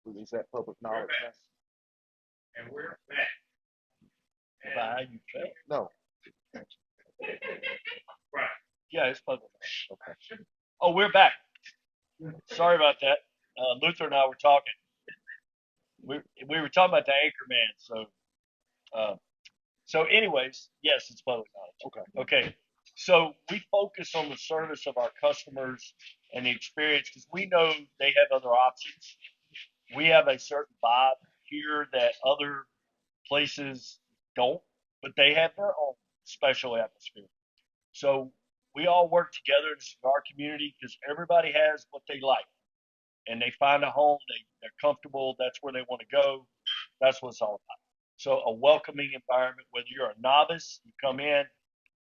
Is that public knowledge And we're back. About how you felt. now? Right. Yeah, it's public. No. Okay. Oh, we're back. Sorry about that. Luther and I were talking. We we were talking about the Anchorman. Uh, anyways, yes, it's public knowledge. Okay. Okay. So we focus on the service of our customers and the experience because we know they have other options. We have a certain vibe here that other places don't, but they have their own special atmosphere. So we all work together in the cigar community because everybody has what they like and they find a home, they're comfortable, that's where they want to go. That's what it's all about. So a welcoming environment, whether you're a novice, you come in,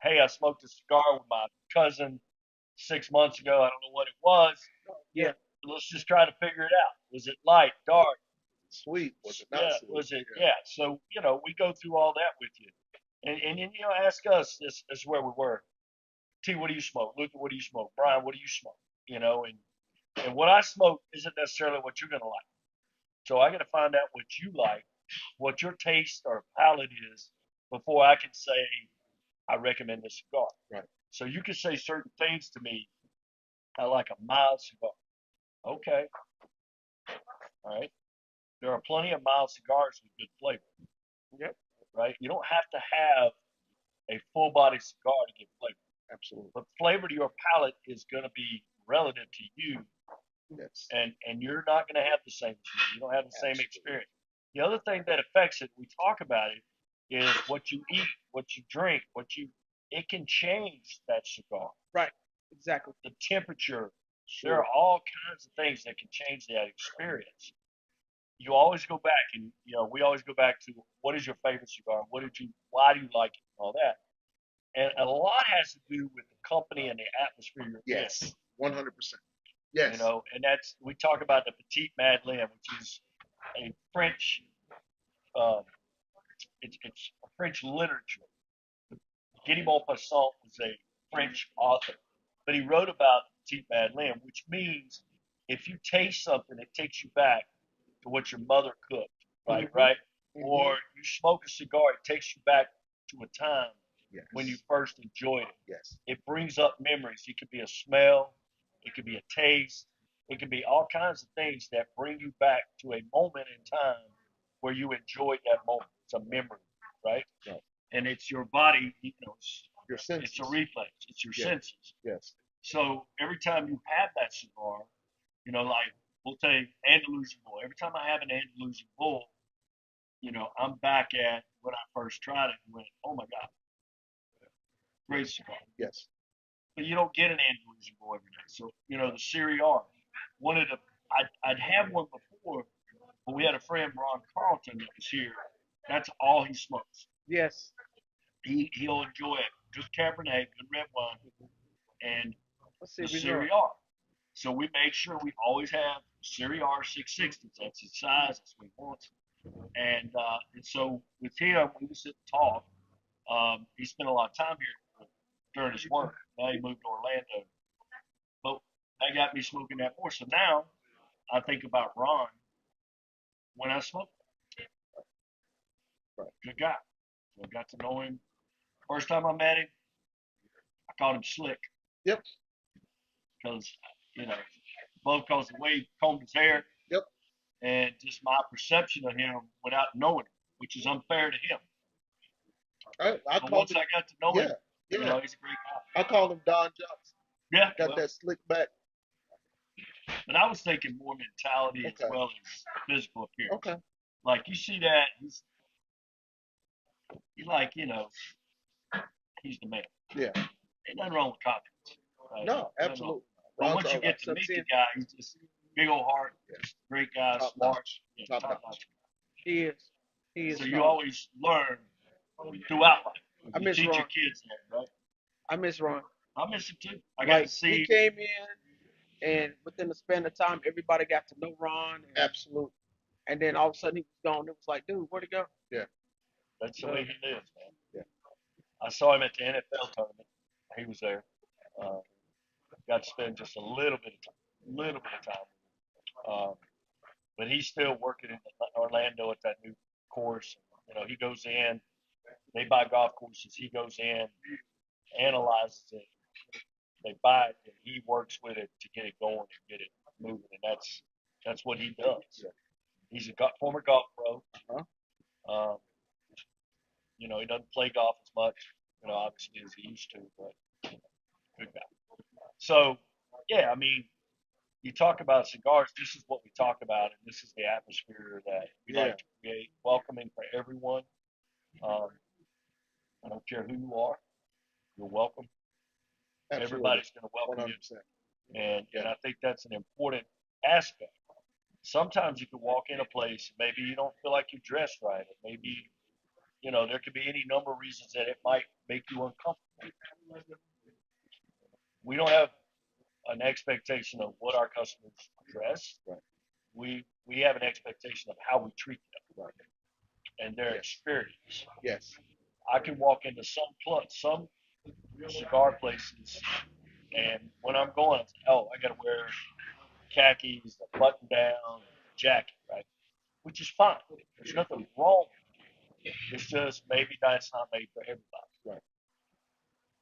hey, I smoked a cigar with my cousin 6 months ago. I don't know what it was. Yeah. Let's just try to figure it out. Was it light, dark? Sweet. Was it not Yeah, sweet? was it? Yeah. Yeah. So, we go through all that with you. And then, ask us, this is where we were. T, what do you smoke? Luke, what do you smoke? Brian, what do you smoke? And what I smoke isn't necessarily what you're going to like. So I got to find out what you like, what your taste or palate is before I can say I recommend this cigar. Right. So you can say certain things to me. I like a mild cigar. Okay. All right. There are plenty of mild cigars with good flavor. Yep. Right. You don't have to have a full body cigar to get flavor. Absolutely. But flavor to your palate is going to be relative to you, Yes. and you're not going to have the same. You don't have the same Absolutely. experience. The other thing that affects it, we talk about it, is what you eat, what you drink, what you. It can change that cigar. Right. Exactly. The temperature. There Sure. are all kinds of things that can change that experience. You always go back, and we always go back to what is your favorite cigar? Why do you like it, and all that. And a lot has to do with the company and the atmosphere you're in. Yes. 100%. Yes. And that's we talk about the Petite Madeleine, which is a French, uh, it's a French literature. Guy de Maupassant was a French author, but he wrote about Petite Madeleine, which means if you taste something, it takes you back to what your mother cooked, right? Mm-hmm. Right? Mm-hmm. Or you smoke a cigar, it takes you back to a time Yes. when you first enjoyed it. Yes. It brings up memories. It could be a smell, it could be a taste, it could be all kinds of things that bring you back to a moment in time where you enjoyed that moment. It's a memory, right? Right. And it's your body, Your senses. it's a reflex, it's your Yeah. senses. Yes. So every time you have that cigar, like we'll take Andalusian Bull. Every time I have an Andalusian Bull, I'm back at when I first tried it and went, oh my God, great cigar. Yes. But you don't get an Andalusian Bull every day. So, the Siri R. One of the, I'd had one before, but we had a friend, Ron Carlton, that was here. That's all he smokes. Yes. He'll enjoy it. Good Cabernet, good red wine, and Let's see the if we Siri know. R. So we make sure we always have Siri R 660s. That's his size. That's what he wants. And so with him, we would sit and talk. He spent a lot of time here during his work. Now he moved to Orlando. But that got me smoking that more. So now I think about Ron when I smoke. Right. Good guy. So I got to know him. First time I met him, I called him Slick Yep. because, both because the way he combed his hair Yep. and just my perception of him without knowing him, which is unfair to him. I But called once him. I got to know Yeah. him, Yeah. he's a great guy. I call him Don Johnson. Yeah, Got well, that slick back. but I was thinking more mentality as Okay. well as physical appearance. Okay. Like you see that he's like, he's the man. Yeah. Ain't nothing wrong with confidence. Right? No. Nothing wrong. Absolutely. But Ron's once you all get right. to meet the 17. guy, he's just big old heart, Yeah. great guy, Top smart, notch. yeah, Top top notch. notch. He is. He is So you strong. always learn throughout life. I You miss teach your Ron. kids that, right? I miss Ron. I miss it too. I got to Like he see. came in, and within the span of time, everybody got to know Ron, Absolutely. and then all of a sudden he was gone. It was like, dude, where'd he go? Yeah. That's the way he lives, man. Yeah. I saw him at the NFL tournament. He was there. Uh, got to spend just a little bit of time. but he's still working in Orlando at that new course. You know, he goes in, they buy golf courses, he goes in, analyzes it, they buy it, and he works with it to get it going and get it moving, and that's what he does. He's a former golf pro. Um, you know, he doesn't play golf as much, you know, obviously as he used to, but good guy. So, yeah, I mean, you talk about cigars. This is what we talk about, and this is the atmosphere that we like to create, welcoming for everyone. Um, I don't care who you are, you're welcome. Absolutely. Everybody's going to welcome 100%. you, and I think that's an important aspect. Sometimes you can walk in a place, and maybe you don't feel like you're dressed right, or maybe you know there could be any number of reasons that it might make you uncomfortable. We don't have an expectation of what our customers dress. Right. We have an expectation of how we treat them and their experience. Yes. I can walk into some cigar places, and when I'm going, oh, I got to wear khakis, a button down, jacket, right? Which is fine. There's nothing wrong. It's just maybe that's not made for everybody.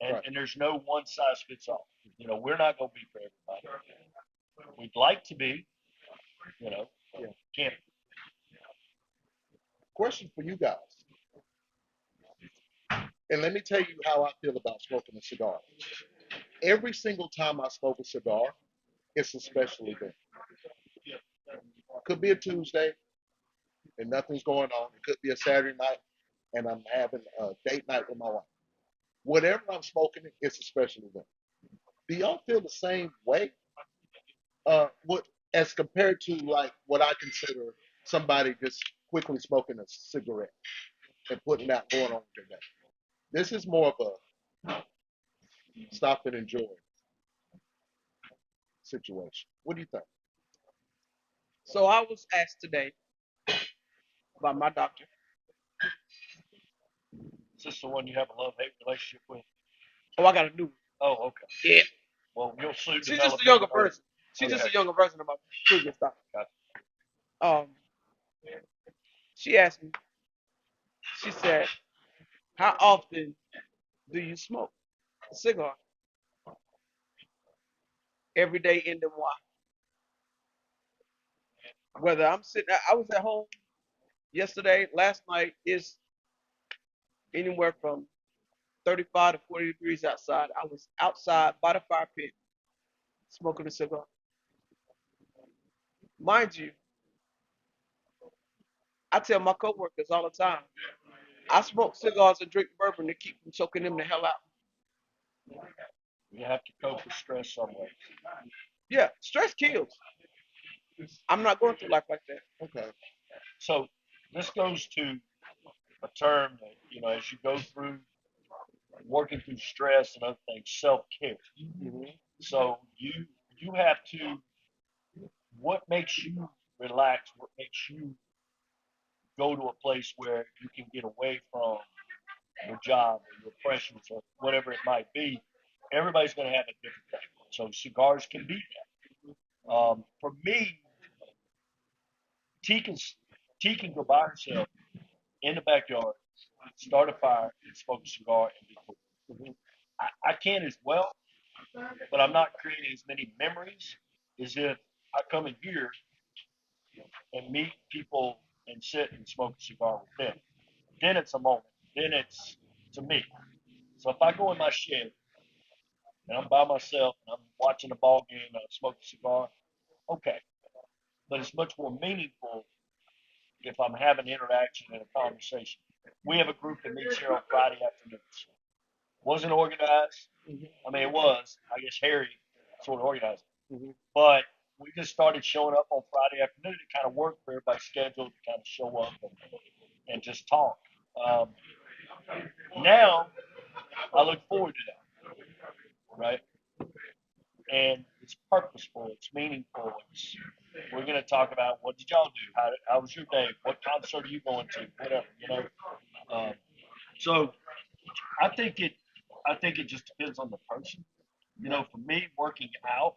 Right. And there's no one size fits all. You know, we're not going to be for everybody. We'd like to be, you know, can't. Question for you guys. And let me tell you how I feel about smoking a cigar. Every single time I smoke a cigar, it's a special event. Could be a Tuesday and nothing's going on. It could be a Saturday night and I'm having a date night with my wife. Whatever I'm smoking, it's a special event. Do y'all feel the same way? What as compared to like what I consider somebody just quickly smoking a cigarette and putting that going on with their day. This is more of a stop and enjoy situation. What do you think? So I was asked today by my doctor. Is this the one you have a love-hate relationship with? Oh, I got a new one. Oh, okay. Yeah. Well, you'll soon She's develop just a younger another- person. She's just Okay. a younger version of my previous doctor. Gotcha. She asked me, she said, how often do you smoke a cigar? Every day in the why. Whether I'm sitting, I was at home yesterday, last night, is anywhere from 35 to 40 degrees outside. I was outside by the fire pit smoking a cigar. Mind you, I tell my coworkers all the time, I smoke cigars and drink bourbon to keep from choking them the hell out. You have to cope with stress some way. Yeah, stress kills. I'm not going through life like that. Okay. So this goes to a term that, you know, as you go through working through stress and other things, self-care. So you have to, what makes you relax, what makes you go to a place where you can get away from your job or your pressures or whatever it might be. Everybody's going to have a different thing. So cigars can be that. For me, T can go by herself in the backyard, start a fire, and smoke a cigar and be cool. I can as well, but I'm not creating as many memories as if I come in here and meet people and sit and smoke a cigar with them. Then it's a moment. Then it's to me. So if I go in my shed and I'm by myself and I'm watching a ball game and I'm smoking a cigar, okay. But it's much more meaningful if I'm having interaction and a conversation. We have a group that meets here on Friday afternoons. Wasn't organized. I mean, it was. I guess Harry sort of organized it. But we just started showing up on Friday afternoon. It kind of worked for everybody's schedule to kind of show up and just talk. Now, I look forward to that, right? And it's purposeful. It's meaningful. We're going to talk about what did y'all do? How was your day? What concert are you going to? Whatever, you know. So I think it just depends on the person. You know, for me, working out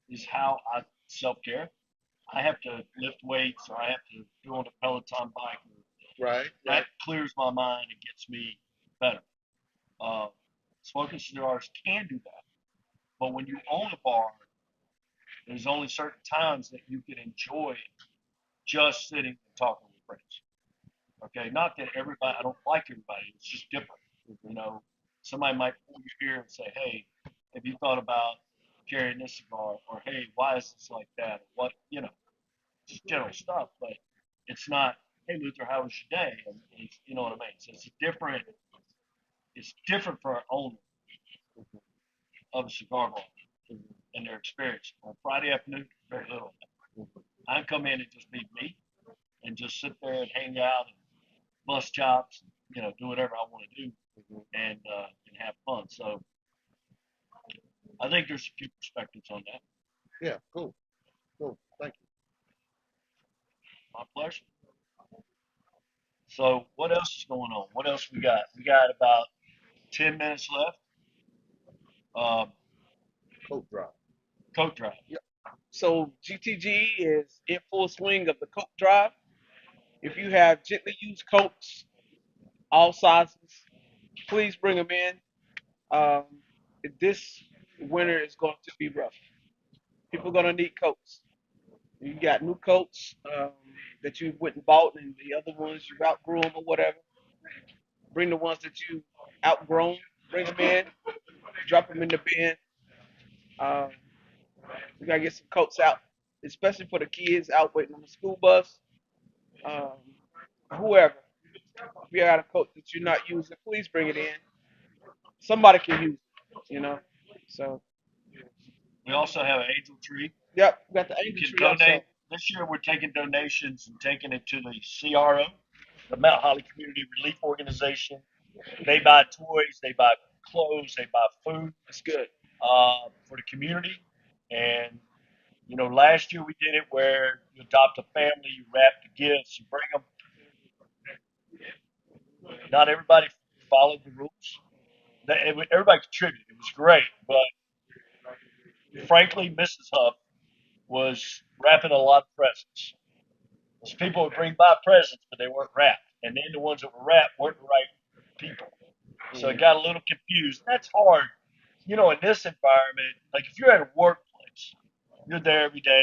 is how I self-care. I have to lift weights or I have to go on a Peloton bike. Right. That clears my mind and gets me better. Uh, Smoking cigars can do that, but when you own a bar, there's only certain times that you can enjoy just sitting and talking with friends. Okay, not that everybody, I don't like everybody. It's just different. You know, somebody might pull you here and say, "Hey, have you thought about carrying this cigar?" Or, "Hey, why is this like that?" Or what, just general stuff. But it's not, "Hey, Luther, how was your day?" And it's, you know what I mean. So it's different. It's different for an owner of a cigar bar and their experience. On Friday afternoon, very little. I can come in and just be me and just sit there and hang out and bust chops, do whatever I want to do and have fun. So I think there's a few perspectives on that. Yeah. Cool. Cool. Thank you. My pleasure. So what else is going on? What else we got? We got about 10 minutes left. Um, Coat drive. coat drive. So GTG is in full swing of the coat drive. If you have gently used coats, all sizes, please bring them in. Um, this winter is going to be rough. People are going to need coats. You got new coats that you went and bought, and the other ones you outgrew them or whatever. Bring the ones that you outgrown. Bring them in. Drop them in the bin. Um, we gotta get some coats out, especially for the kids out waiting on the school bus. Um, Whoever. If you got a coat that you're not using, please bring it in. Somebody can use it. So, We also have an angel tree. yep, we got the You angel can tree also. donate. This year we're taking donations and taking it to the CRO, the Mount Holly Community Relief Organization. They buy toys, they buy clothes, they buy food That's good. for the community. And last year we did it where you adopt a family, you wrap the gifts, you bring them. Not everybody followed the rules. Everybody contributed. It was great, but frankly, Mrs. Huff was wrapping a lot of presents. Those people would bring by presents, but they weren't wrapped, and then the ones that were wrapped weren't the right people. So it got a little confused. That's hard, in this environment. Like if you're at a workplace, you're there every day.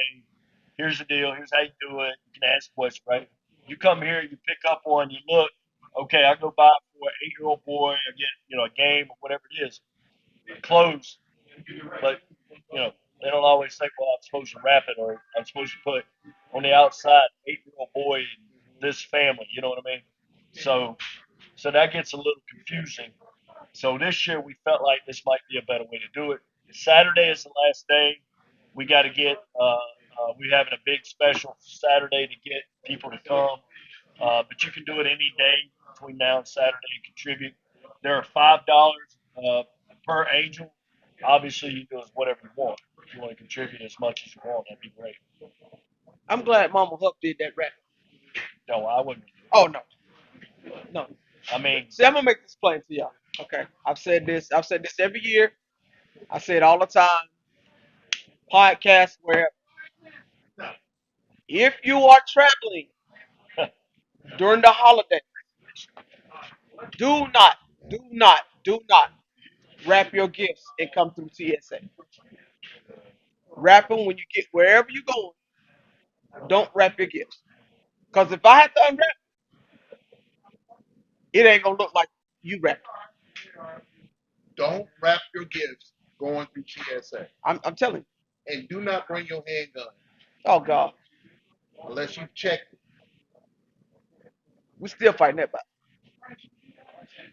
Here's the deal. Here's how you do it. You can ask questions, right? You come here, you pick up one, you look. Okay, I go buy for an 8-year-old boy. I get a game or whatever it is, clothes. But they don't always say, "Well, I'm supposed to wrap it," or "I'm supposed to put on the outside 8-year-old boy in this family." You know what I mean? So that gets a little confusing. So this year we felt like this might be a better way to do it. Saturday is the last day. We got to get. We're having a big special Saturday to get people to come. But you can do it any day between now and Saturday and contribute. There are $5 per angel. Obviously, you can do whatever you want. If you want to contribute as much as you want, that'd be great. I'm glad Mama Huff did that rap. No, I wouldn't. Oh no, no. I mean, See, I'm gonna make this plain to y'all. Okay, I've said this. I've said this every year. I say it all the time. Podcast where if you are traveling during the holiday, do not, do not wrap your gifts and come through TSA. Wrap them when you get wherever you're going. Don't wrap your gifts. Because if I have to unwrap, it ain't gonna look like you wrapped it. Don't wrap your gifts going through TSA. I'm telling you. And do not bring your handgun Oh God, unless you check it. we still fighting that battle.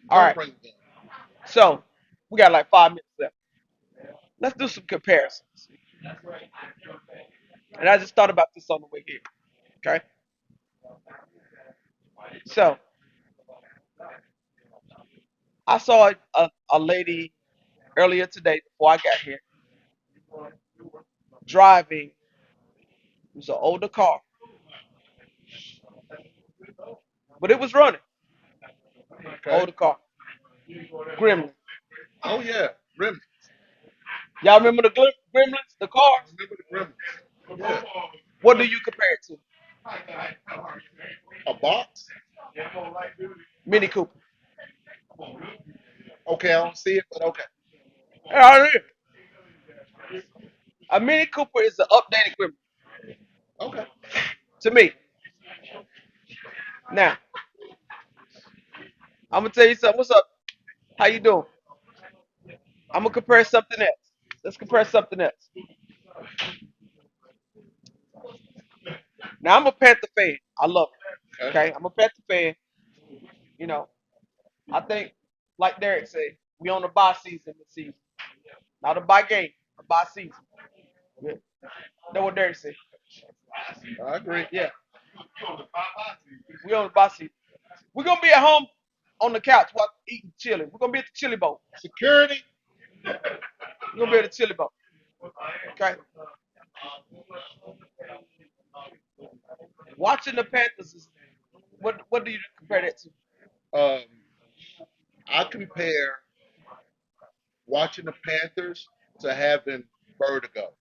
All Don't right. bring a gun. So we got like 5 minutes left. Let's do some comparisons. And I just thought about this on the way here. Okay. So I saw a lady earlier today before I got here driving. It was an older car, but it was running. Okay. Older car. Gremlin. Oh yeah, Gremlins. Y'all remember the Gremlins? The I cars? remember the Gremlins. Yeah. What do you compare it to? A box? Mini Cooper. Okay, I don't see it, but okay. Yeah, a Mini Cooper is the updated equipment Okay. to me. Now, I'm gonna tell you something. What's up? How you doing? I'm gonna compare something else. Let's compare something else. Now I'm a Panther fan. I love it. Okay. Okay, I'm a Panther fan. You know, I think, like Derek said, we on the bye season this season. Not a bye game, a bye season. Yeah. That's what Derek said. I agree. Yeah, we on the bye season. We're gonna be at home on the couch while eating chili. We're gonna be at the chili bowl. Security? We're gonna be at the chili bowl. Okay. Watching the Panthers is what do you compare that to? Um, I compare watching the Panthers to having vertigo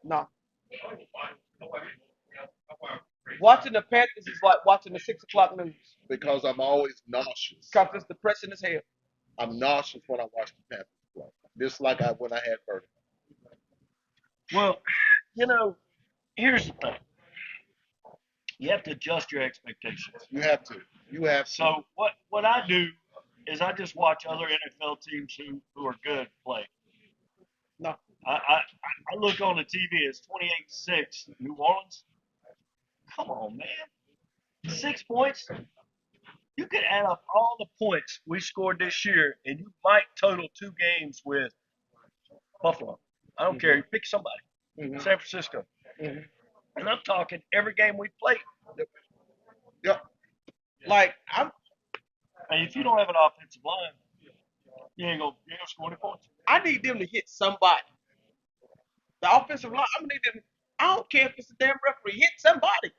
No. Watching the Panthers is like watching the 6 o'clock news. because I'm always nauseous. Because it's depressing as hell. I'm nauseous when I watch the Panthers play. Just like when I had vertigo. Well, here's the thing. You have to adjust your expectations. You have to. You have to. So what I do is I just watch other NFL teams who are good play. No. I look on the TV. It's 28-6 New Orleans. Come on, man. 6 points. You could add up all the points we scored this year, and you might total 2 games with Buffalo. I don't care. You pick somebody. Mhm. San Francisco. Mhm. And I'm talking every game we played. Yep. Like And if you don't have an offensive line, you ain't gonna score any points. I need them to hit somebody. The offensive line, I need them. I don't care if it's a damn referee. Hit somebody.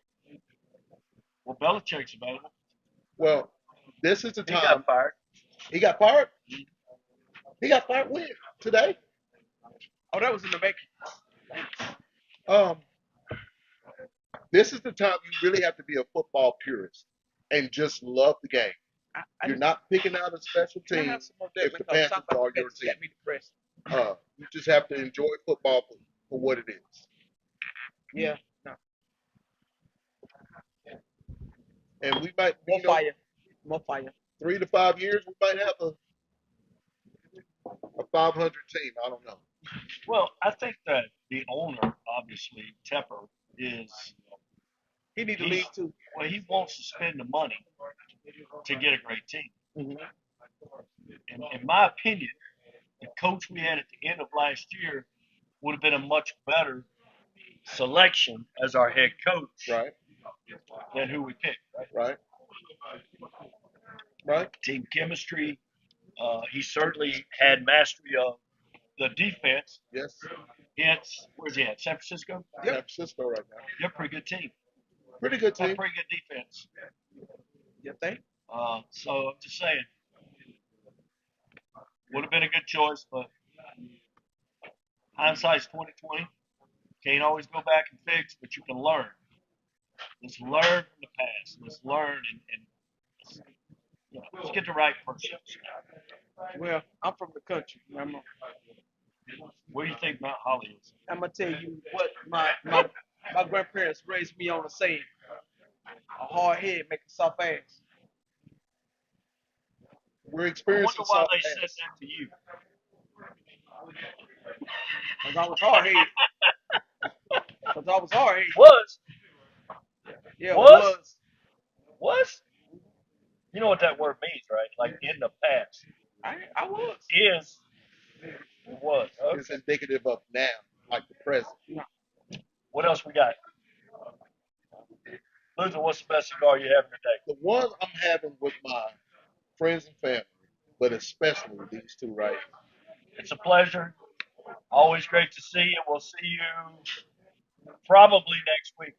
Well, Belichick's available. Well, this is the He time. got fired. He got fired. He got fired when? Today? Oh, that was in the making. Um, this is the time you really have to be a football purist and just love the game. I You're not picking out a special can I team have some more of that if the because Panthers talking are about your Panthers team. got me depressed. You just have to enjoy football for what it is. Yeah. No. And we might, More you know, fire. More fire. 3 to 5 years, we might have a 500 team. I don't know. Well, I think that the owner, obviously, Tepper, is He need to he's, leave too. well, he wants to spend the money to get a great team. Mhm. In my opinion, the coach we had at the end of last year would have been a much better selection as our head coach Right, than who we picked. right, right. Team chemistry. He certainly had mastery of the defense. Yes. Where's he at? San Francisco? San Francisco right now. They're a pretty good team. Pretty good Have team. pretty good defense. You think? So I'm just saying, would have been a good choice, but hindsight's 2020. Can't always go back and fix, but you can learn. Let's learn from the past. Let's learn and let's get the right person. Well, I'm from the country. Where do you think Mount Holly is? I'm gonna tell you what my grandparents raised me on a saying: a hard head make a soft ass. We're I experiencing wonder why soft they said ass. that to you. Cause I was hard headed. Cause I was hard headed. Was? Yeah, Was? Was? You know what that word means, right? Like in the past. I was. Is was. It's Okay. indicative of now, like the present. What else we got? Luther, what's the best cigar you having today? The one I'm having with my friends and family, but especially these two right here. It's a pleasure. Always great to see you. We'll see you probably next week.